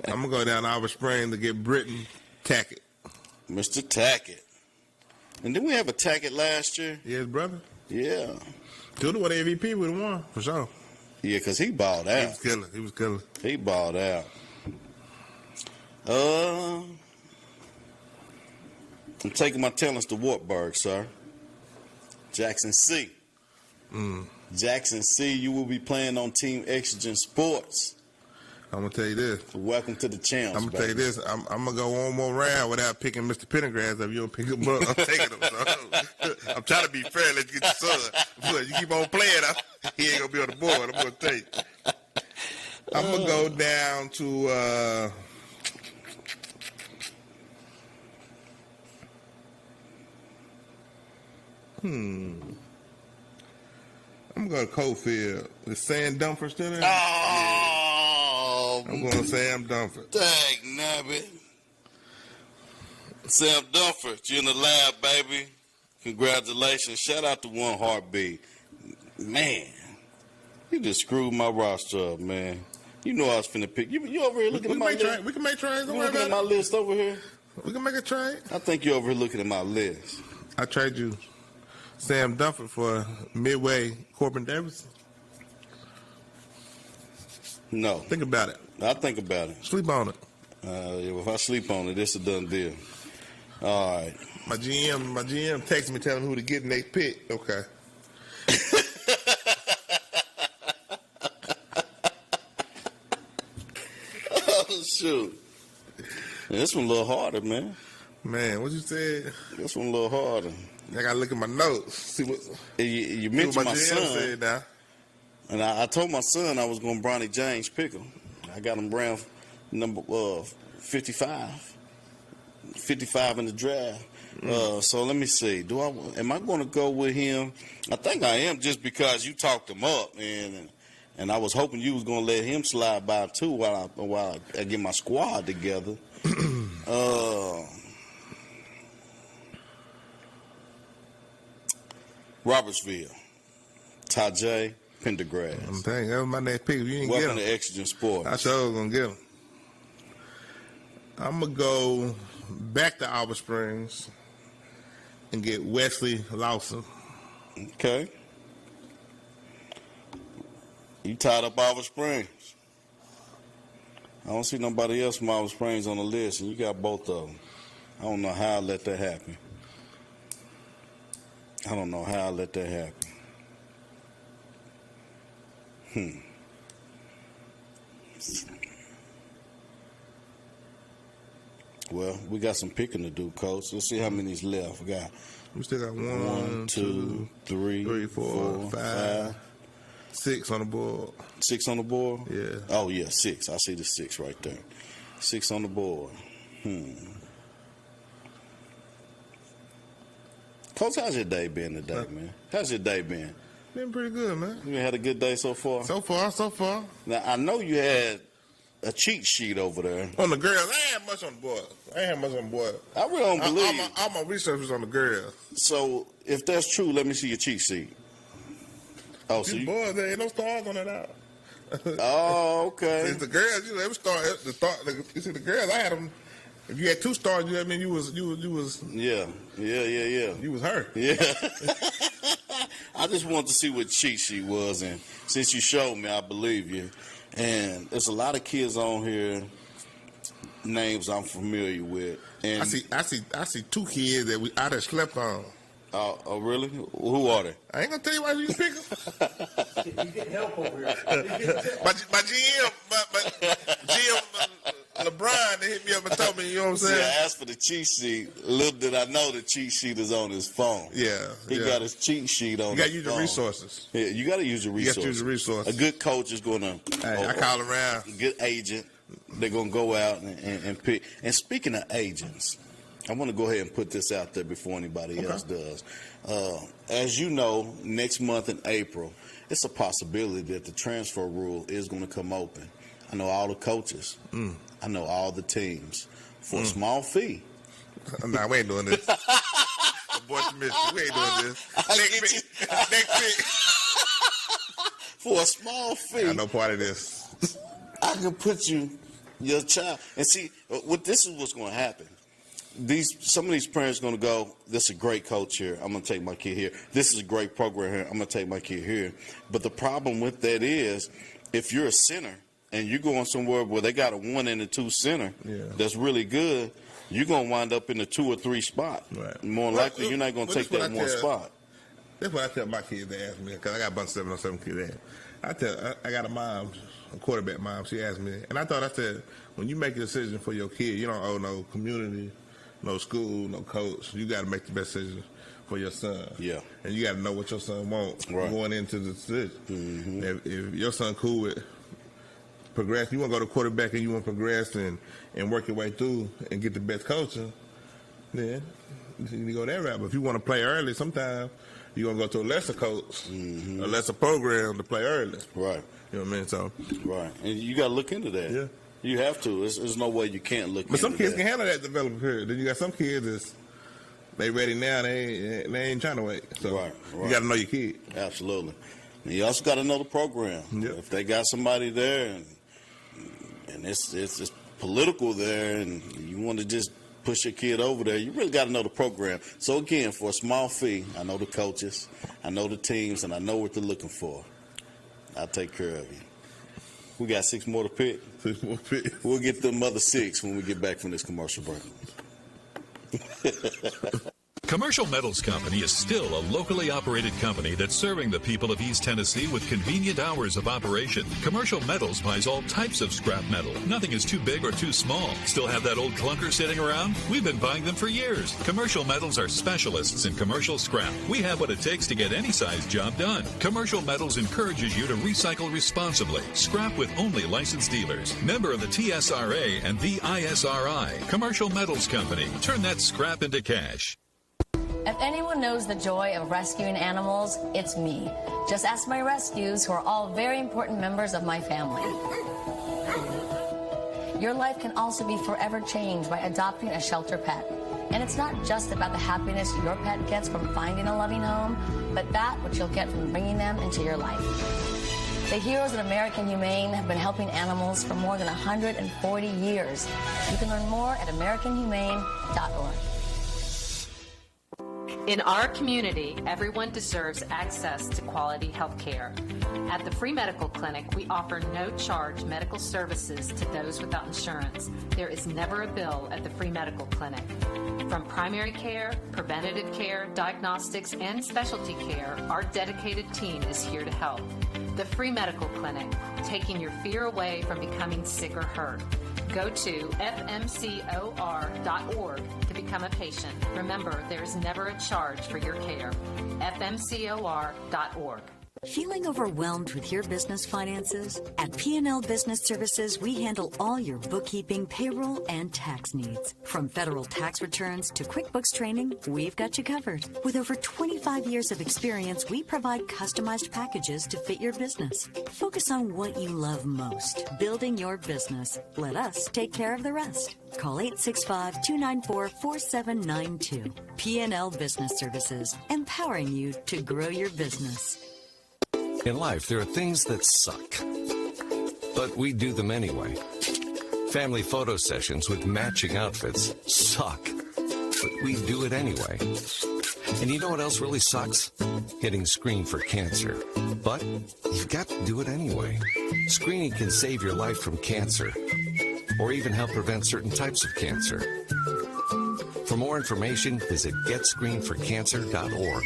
I'm going to go down to Albert Springs to get Britton Tackett. Mr. Tackett. And didn't we have a Tackett last year? Yeah, his brother. Yeah. Dude, what MVP would have won, for sure. Yeah, because he balled out. He was killing. He balled out. I'm taking my talents to Wartburg, sir. Jackson C. Jackson C, you will be playing on Team Exigent Sports. I'm going to tell you this. Welcome to the champs, I'm going to tell you this. I'm going to go one more round without picking Mr. Pendergrass. If you don't pick him up, I'm taking him. So. I'm trying to be fair. Let's get your son. But you keep on playing, he ain't going to be on the board. I'm going to tell you. I'm going to go down to... I'm going to Cofield. Is Sam Dunford still there? Oh, I'm going to Sam Dunford. Dang, nabbit. Sam Dunford, you in the lab, baby. Congratulations. Shout out to One Heartbeat. Man, you just screwed my roster up, man. You know I was finna pick. You over here looking at my list? We can make trades. You looking at my list over here? We can make a trade. I think you're over here looking at my list. I trade you Sam Dunford for Midway Corbin Davison. No. Think about it. I'll think about it. Sleep on it. If I sleep on it, it's a done deal. All right. My GM texted me telling me who to get next pick. Okay. Oh, shoot. Yeah, this one a little harder, man. Man, what you said? This one a little harder. I gotta look at my notes. See what you mentioned my GM son. said now. And I told my son I was going to Bronny James pick him. I got him round number 55. 55 in the draft. So let me see. Am I going to go with him? I think I am, just because you talked him up, and I was hoping you was going to let him slide by too while I get my squad together. Robertsville, Tajay Pendergrass. I'm telling you, that was my next pick. If you didn't get him, welcome to Exigent Sports. I sure was gonna get him. I'm gonna go back to Albert Springs and get Wesley Lawson. Okay. You tied up Albert Springs. I don't see nobody else from Albert Springs on the list, and you got both of them. I don't know how I let that happen. Well, we got some picking to do, Coach. Let's see how many's left. We still got 1, 2, 3, 4, 5, 6 on the board. 6 on the board? Yeah. Oh, yeah, 6. I see the 6 right there. 6 on the board. Coach, how's your day been today, man? How's your day been? Been pretty good, man. You had a good day so far? So far. Now, I know you had a cheat sheet over there. On the girls, I ain't had much on the board. I really don't believe all my research was on the girls. So, if that's true, let me see your cheat sheet. Oh, so these boys, there ain't no stars on that album. Oh, okay. It's the girls, you know, every star. You see, the girls, I had them. If you had 2 stars, you know what I mean, you was. Yeah. You was her. Yeah. I just wanted to see what cheat sheet was, and since you showed me, I believe you. And there's a lot of kids on here, names I'm familiar with. And I see 2 kids that I done slept on. Oh, really? Who are they? I ain't gonna tell you why you pick them. You get help over here. my GM, LeBron, they hit me up and told me, you know what I'm saying? I asked for the cheat sheet. Little did I know the cheat sheet is on his phone. Yeah. He got his cheat sheet on his phone. You got to use the resources. Yeah, you got to use the resources. You got to use the resources. A good coach is going to... I call around. A good agent, they're going to go out and pick. And speaking of agents, I want to go ahead and put this out there before anybody else does. As you know, next month in April, it's a possibility that the transfer rule is going to come open. I know all the coaches. I know all the teams. For a small fee. Nah, we ain't doing this. We ain't doing this. Next pick. For a small fee. I got no part of this. I can put your child. And see, this is what's going to happen. Some of these parents are going to go, this is a great coach here. I'm going to take my kid here. This is a great program here. I'm going to take my kid here. But the problem with that is, if you're a center and you're going somewhere where they got a 1 and a 2 center that's really good, you're going to wind up in the 2 or 3 spot. Right. More likely, you're not going to take that one spot. That's what I tell my kids to ask me, because I got a bunch of 7-on-7 kids. I got a mom, a quarterback mom. She asked me, and I said, when you make a decision for your kid, you don't owe no community, no school, no coach. You got to make the best decision for your son. Yeah. And you got to know what your son wants going into the decision. If your son cool with progress, you want to go to quarterback and you want to progress and work your way through and get the best coaching, then you go that route. But if you want to play early, sometimes you're going to go to a lesser coach, a lesser program to play early. Right. You know what I mean? So. Right. And you got to look into that. Yeah. You have to. There's no way you can't look into that. But some kids can handle that development period. Then you got some kids they ready now. They ain't trying to wait. So you got to know your kid. Absolutely. And you also got to know the program. Yep. If they got somebody there and it's political there and you want to just push your kid over there, you really got to know the program. So, again, for a small fee, I know the coaches, I know the teams, and I know what they're looking for. I'll take care of you. We got 6 more to pick. 6 more picks. We'll get them other 6 when we get back from this commercial break. Commercial Metals Company is still a locally operated company that's serving the people of East Tennessee with convenient hours of operation. Commercial Metals buys all types of scrap metal. Nothing is too big or too small. Still have that old clunker sitting around? We've been buying them for years. Commercial Metals are specialists in commercial scrap. We have what it takes to get any size job done. Commercial Metals encourages you to recycle responsibly. Scrap with only licensed dealers. Member of the TSRA and the ISRI. Commercial Metals Company. Turn that scrap into cash. If anyone knows the joy of rescuing animals, it's me. Just ask my rescues, who are all very important members of my family. Your life can also be forever changed by adopting a shelter pet. And it's not just about the happiness your pet gets from finding a loving home, but that which you'll get from bringing them into your life. The heroes at American Humane have been helping animals for more than 140 years. You can learn more at AmericanHumane.org. In our community, everyone deserves access to quality health care. At the Free Medical Clinic, we offer no-charge medical services to those without insurance. There is never a bill at the Free Medical Clinic. From primary care, preventative care, diagnostics, and specialty care, our dedicated team is here to help. The Free Medical Clinic, taking your fear away from becoming sick or hurt. Go to fmcor.org to become a patient. Remember, there is never a charge for your care. fmcor.org. Feeling overwhelmed with your business finances? At P&L Business Services, we handle all your bookkeeping, payroll, and tax needs. From federal tax returns to QuickBooks training, we've got you covered. With over 25 years of experience, we provide customized packages to fit your business. Focus on what you love most, building your business. Let us take care of the rest. Call 865-294-4792. P&L Business Services, empowering you to grow your business. In life, there are things that suck, but we do them anyway. Family photo sessions with matching outfits suck, but we do it anyway. And you know what else really sucks? Getting screened for cancer. But you've got to do it anyway. Screening can save your life from cancer, or even help prevent certain types of cancer. For more information, visit getscreenedforcancer.org.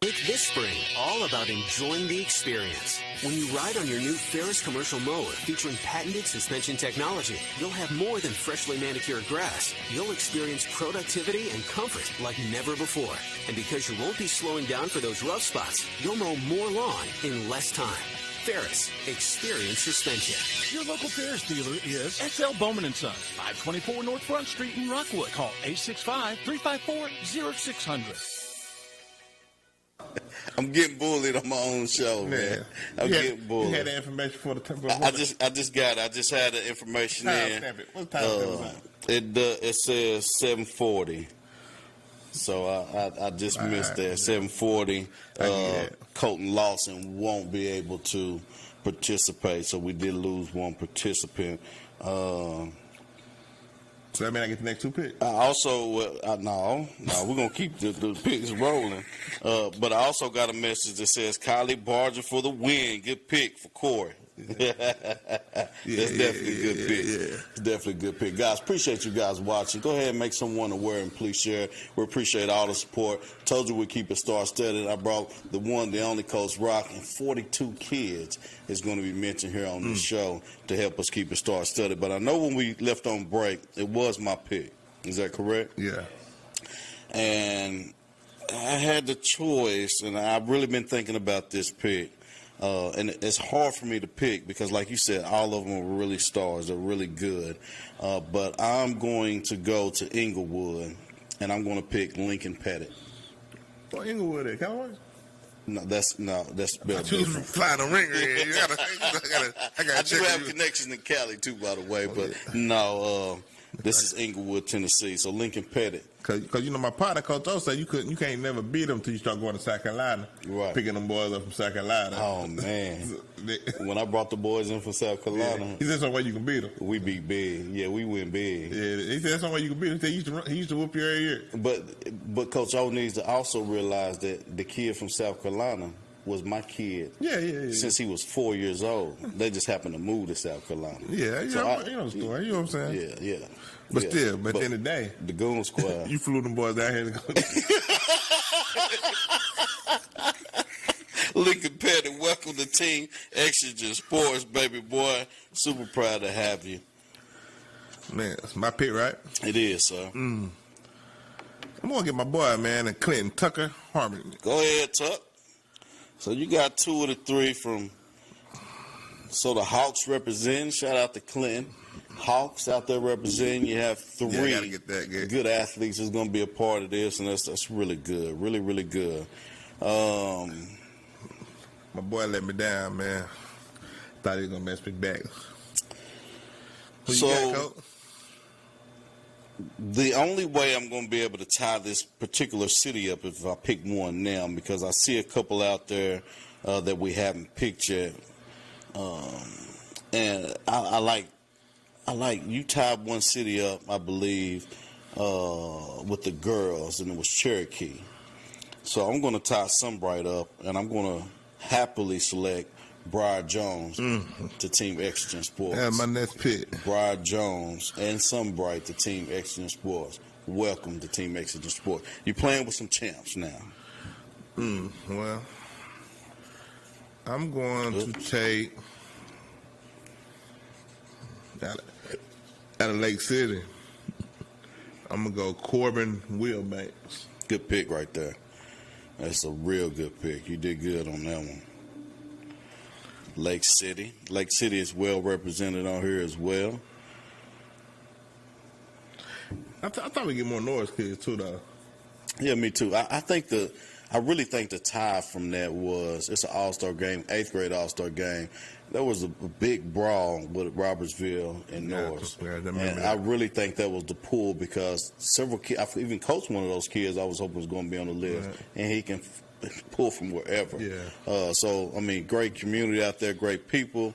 Make this spring all about enjoying the experience. When you ride on your new Ferris commercial mower featuring patented suspension technology, you'll have more than freshly manicured grass. You'll experience productivity and comfort like never before. And because you won't be slowing down for those rough spots, you'll mow more lawn in less time. Ferris, experience suspension. Your local Ferris dealer is XL Bowman & Sons, 524 North Front Street in Rockwood. Call 865-354-0600. I'm getting bullied on my own show, man. I'm getting bullied. You had the information for the temple. I just got it. I just had the information in. What time is it? It says 7:40. So I just missed that. 7:40. Colton Lawson won't be able to participate, so we did lose one participant. So that mean I get the next two picks? No, we're going to keep the picks rolling. But I also got a message that says, Kylie Barger for the win. Good pick for Corey. That's definitely a good pick. It's definitely a good pick. Guys, appreciate you guys watching. Go ahead and make someone aware and please share. We appreciate all the support. Told you we'd keep it star-studded. I brought the one, the only Coach Rock, and 42 kids is going to be mentioned here on this show to help us keep it star-studded. But I know when we left on break, it was my pick. Is that correct? Yeah. And I had the choice, and I've really been thinking about this pick. And it's hard for me to pick because, like you said, all of them are really stars. They're really good. But I'm going to go to Inglewood, and I'm going to pick Lincoln Pettit. Well, Inglewood at Callaway? No, that's better. You flying a ringer here. I do have connections in Cali too, by the way. But no, this is Inglewood, Tennessee. So Lincoln Pettit. Because you know my partner Coach O said you can't never beat them until you start going to South Carolina. Right. Picking them boys up from South Carolina. Oh man. When I brought the boys in from South Carolina, he said some way you can beat them. We beat big. Yeah, we win big. Yeah, he said some way you can beat them. He used to whoop you every year. But Coach O needs to also realize that the kid from South Carolina was my kid. Yeah. Since he was 4 years old. They just happened to move to South Carolina. Yeah, so you know the story. You know what I'm saying? Yeah. But still, at the end of the day, the Goon Squad. You flew them boys down here to go. Lincoln Pettit, welcome to Team Exigent Sports, baby boy. Super proud to have you. Man, it's my pick, right? It is, sir. I'm going to get my boy, man, and Clinton Tucker Harmony. Go ahead, Tuck. So you got 2 of the 3 from. So the Hawks represent. Shout out to Clinton. Hawks out there representing. You have 3 gotta get that good athletes that's going to be a part of this, and that's really good. Really, really good. My boy let me down, man. Thought he was going to mess me back. Who you got, Coach? The only way I'm going to be able to tie this particular city up is if I pick one now, because I see a couple out there that we haven't picked yet. And I like you tied one city up, I believe, with the girls, and it was Cherokee. So I'm going to tie Sunbright up, and I'm going to happily select Briar Jones to Team Exigent Sports. Yeah, my next pick. Briar Jones and Sunbright to Team Exigent Sports. Welcome to Team Exigent Sports. You're playing with some champs now. Well, I'm going to take out of Lake City. I'm going to go Corbin Wilbanks. Good pick right there. That's a real good pick. You did good on that one. Lake City. Lake City is well represented on here as well. I thought we'd get more Norris kids too, though. Yeah, me too. I really think the tie from that was, it's an all-star game, 8th grade all-star game. There was a big brawl with Robertsville and Norris. And I really think that was the pull because several kids, I even coached one of those kids I was hoping was going to be on the list. And he can pull from wherever. Yeah. So, I mean, great community out there, great people.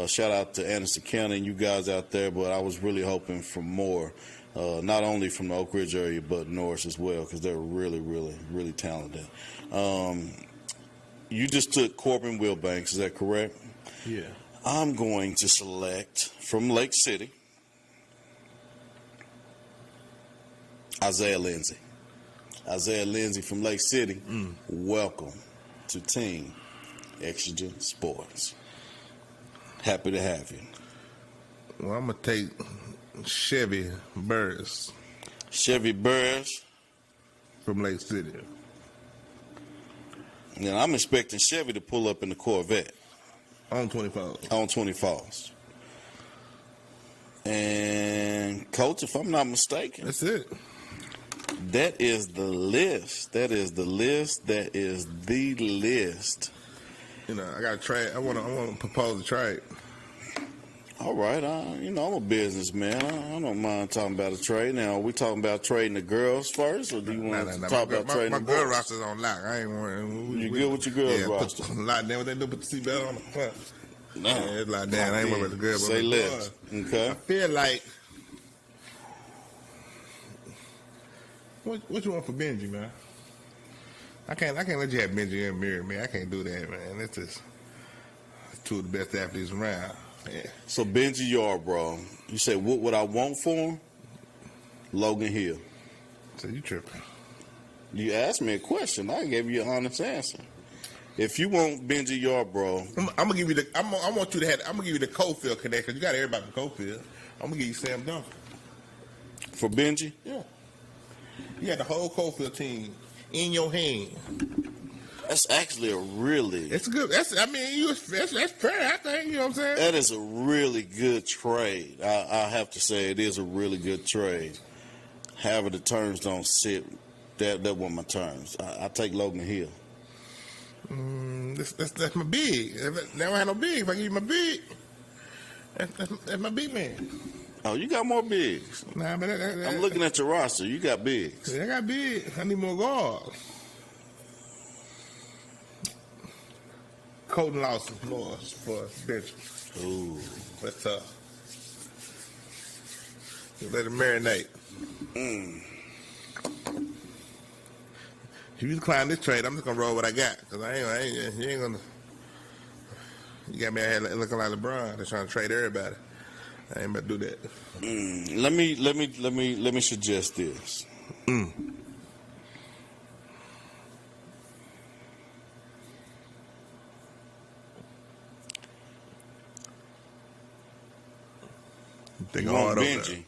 Shout out to Anderson County and you guys out there, but I was really hoping for more, not only from the Oak Ridge area, but Norris as well, because they're really, really, really talented. You just took Corbin Wilbanks, is that correct? Yeah. I'm going to select from Lake City, Isaiah Lindsay. Isaiah Lindsay from Lake City, welcome to Team Exigent Sports. Happy to have you. Well, I'm going to take Chevy Burris. Chevy Burris from Lake City. And I'm expecting Chevy to pull up in the Corvette. On 24s. On 24s. And, Coach, if I'm not mistaken. That's it. That is the list. That is the list. That is the list. You know, I got to trade. I want to propose a trade. All right. I'm a businessman. I don't mind talking about a trade. Now, are we talking about trading the girls first, or do you want to talk about trading the boys? My girl roster's on lock. I ain't worried. You good with your girls roster? Lock down. What they do? Put the seatbelt on the front. No. Yeah, it's locked down. I ain't worried about the girls. Say less. Okay. I feel like. What you want for Benji, man? I can't let you have Benji and Mary, man. I can't do that, man. That's just two of the best athletes around. Yeah. So Benji Yarbrough, you say what would I want for him? Logan Hill. So you tripping? You asked me a question. I gave you an honest answer. If you want Benji Yarbrough, I'm gonna give you the. I'm gonna give you the Cofield connection. You got everybody from Cofield. I'm gonna give you Sam Duncan for Benji. Yeah. You got the whole Cofield team in your hand. That's actually a really. It's good. That's fair. I think, you know what I'm saying. That is a really good trade. I have to say it is a really good trade. However, the terms don't sit. That weren't my terms. I take Logan Hill. That's my big. Now I have no big. If I give you my big, that's my big man. Oh, you got more bigs. Nah, but I'm looking at your roster. You got bigs. I got big. I need more guards. Colton Lawson for bench. Ooh, that's tough. Let it marinate. If you decline this trade, I'm just gonna roll what I got, because you ain't gonna. You got me out here looking like LeBron. They're trying to trade everybody. I ain't about to do that. Let me suggest this. They you want Benji.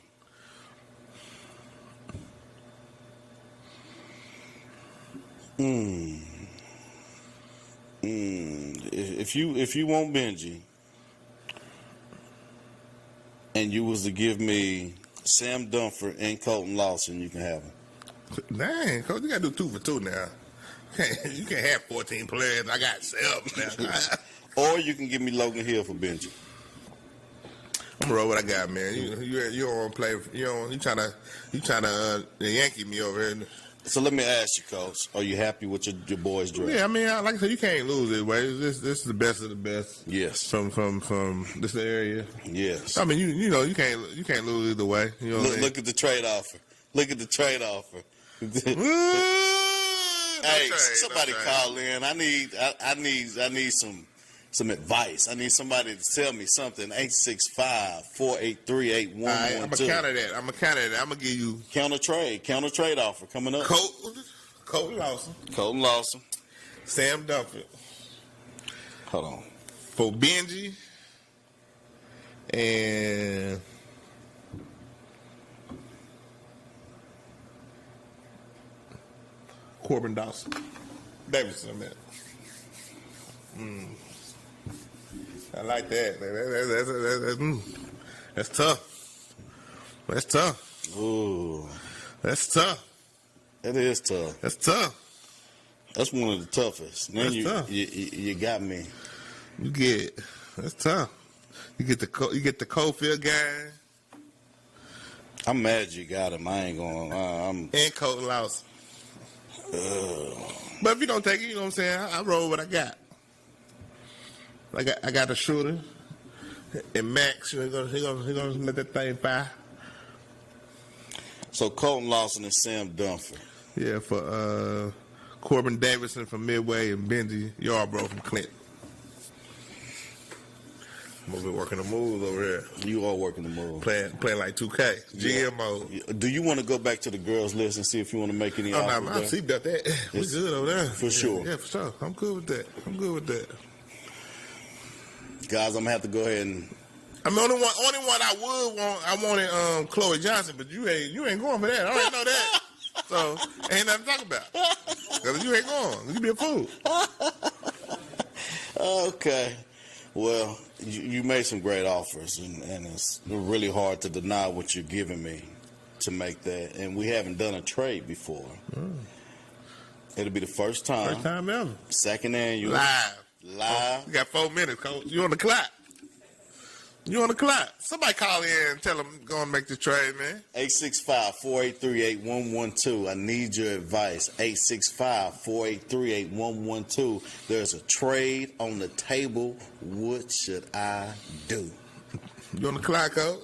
If you want Benji, and you was to give me Sam Dunford and Colton Lawson, you can have them. Dang, Coach, you got to do 2 for 2 now. You can't have 14 players. I got 7 now. Or you can give me Logan Hill for Benji. I'm gonna roll what I got, man. You don't want to play. You trying to Yankee me over here. So let me ask you, Coach, are you happy with your boys' draft? Yeah, I mean, like I said, you can't lose this way. This is the best of the best. Yes. From this area. Yes. I mean, you know, you can't lose either way. You know look at the trade offer. Look at the trade offer. Hey, somebody call in. I need some advice. I need somebody to tell me something. 865-483-8112. I'm gonna counter that. I'm gonna give you counter trade offer coming up. Colton Lawson. Sam Dunford. Hold on. For Benji and Corbin Davidson, man. I like that. That's tough. That's tough. Ooh. That's tough. That is tough. That's tough. That's one of the toughest. Then That's tough. You got me. You get. That's tough. You get the Cofield guy. I'm mad you got him. I ain't going. And Colton Lawson. But if you don't take it, you know what I'm saying? I roll what I got. I got a shooter. And Max, he gonna let that thing fire. So Colton Lawson and Sam Dunford. Yeah, for Corbin Davidson from Midway and Benji Yarbrough from Clinton. I'm gonna be working the moves over here. You are working the moves. Playing like 2K. GM mode. Do you want to go back to the girls' list and see if you want to make any offers? No, I see about that. We good over there. For sure. Yeah, for sure. I'm good with that. Guys, I'm gonna have to go ahead and. I mean, only one I would want. I wanted Chloe Johnson, but you ain't going for that. I already know that. So ain't nothing to talk about. Because you ain't going. You be a fool. Okay. Well, you made some great offers, and it's really hard to deny what you're giving me to make that. And we haven't done a trade before. It'll be the first time. First time ever. Second annual. Live. You got 4 minutes, Coach. You on the clock. Somebody call in and tell them go and make the trade, man. 865-483-8112. I need your advice. 865-483-8112. There's a trade on the table. What should I do? You on the clock, Coach?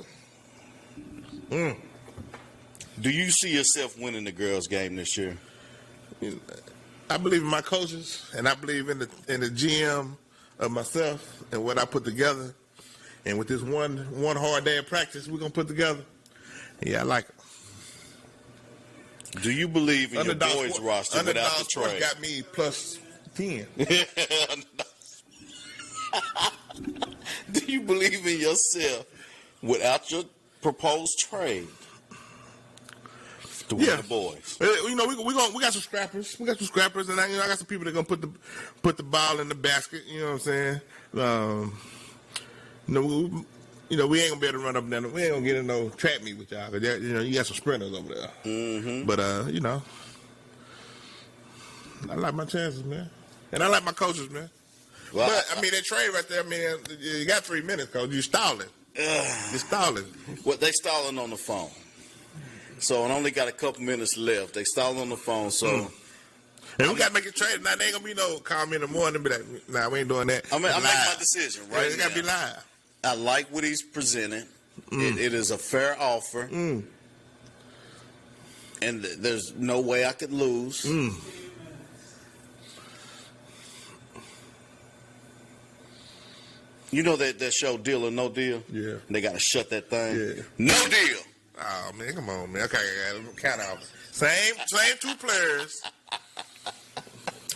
Do you see yourself winning the girls' game this year? I believe in my coaches, and I believe in the GM of myself and what I put together. And with this one hard day of practice we're going to put together, yeah, I like it. Do you believe in your boys' roster without the trade? Got me plus 10. Do you believe in yourself without your proposed trade? To win the boys. You know, we got some scrappers. We got some scrappers, and I got some people that are gonna put the ball in the basket. You know what I'm saying? We ain't gonna be able to run up and down. We ain't gonna get in no trap meet with y'all. Cause you got some sprinters over there. Mm-hmm. But I like my chances, man, and I like my coaches, man. Well, but I mean, that trade right there, man. You got 3 minutes, Coach. You stalling. You're stalling. Well, they stalling on the phone. So it only got a couple minutes left. They stalling on the phone, so. And we got to make a trade. Now, there ain't going to be no call me in the morning and be like, nah, we ain't doing that. I make my decision, right? It got to be live. I like what he's presented. It is a fair offer. And there's no way I could lose. You know that show Deal or No Deal? Yeah. They got to shut that thing. Yeah. No deal. Oh, man, come on, man. Okay, count out. Same 2 players.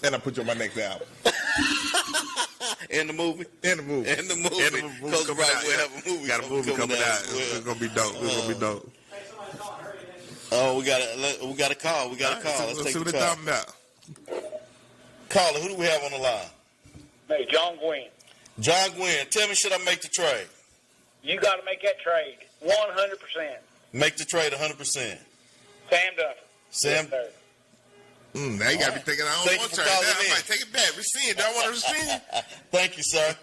And I put you on my next album. In the movie? In the movie. Because we'll have a movie. Got a movie coming out. It's going to be dope. Oh, we got a call. Let's see what they're talking about. Caller, who do we have on the line? Hey, John Gwynn. John Gwynn, tell me, should I make the trade? You got to make that trade 100%. Make the trade 100%. Sam Duffy. Sam. Yes, now you got to be thinking, I don't want to trade. I might take it back. Rescind. Do I want to rescind? Thank you, sir.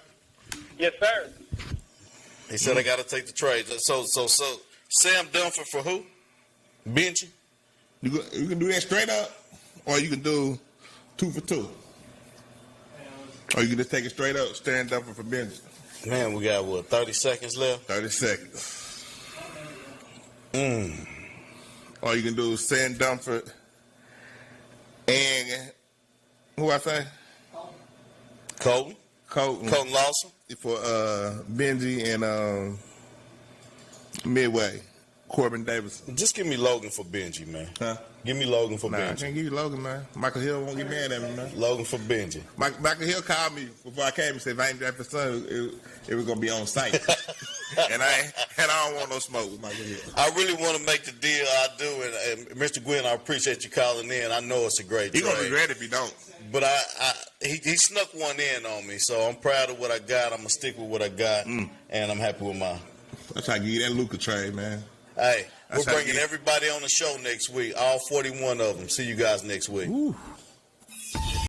Yes, sir. He said I got to take the trade. So Sam Dunford for who? Benji? You can do that straight up, or you can do 2 for 2. Or you can just take it straight up, stand up for Benji. Man, we got, 30 seconds left? 30 seconds. Or you can do Sam Dunford and who I say? Colton Lawson. For Benji and Midway. Corbin Davidson. Just give me Logan for Benji, man. Huh? Give me Logan for Benji. I can't give you Logan, man. Michael Hill won't get mad at me, man. Logan for Benji. Michael Hill called me before I came and said if I ain't draft his son, it was gonna be on site. and I don't want no smoke with Michael Hill. I really want to make the deal. I do, and Mr. Gwynn, I appreciate you calling in. I know it's a great trade. He's gonna regret if he don't. But he snuck one in on me, so I'm proud of what I got. I'm gonna stick with what I got, and I'm happy with mine. That's how you get that Luka trade, man. Hey, we're bringing everybody on the show next week, all 41 of them. See you guys next week. Ooh.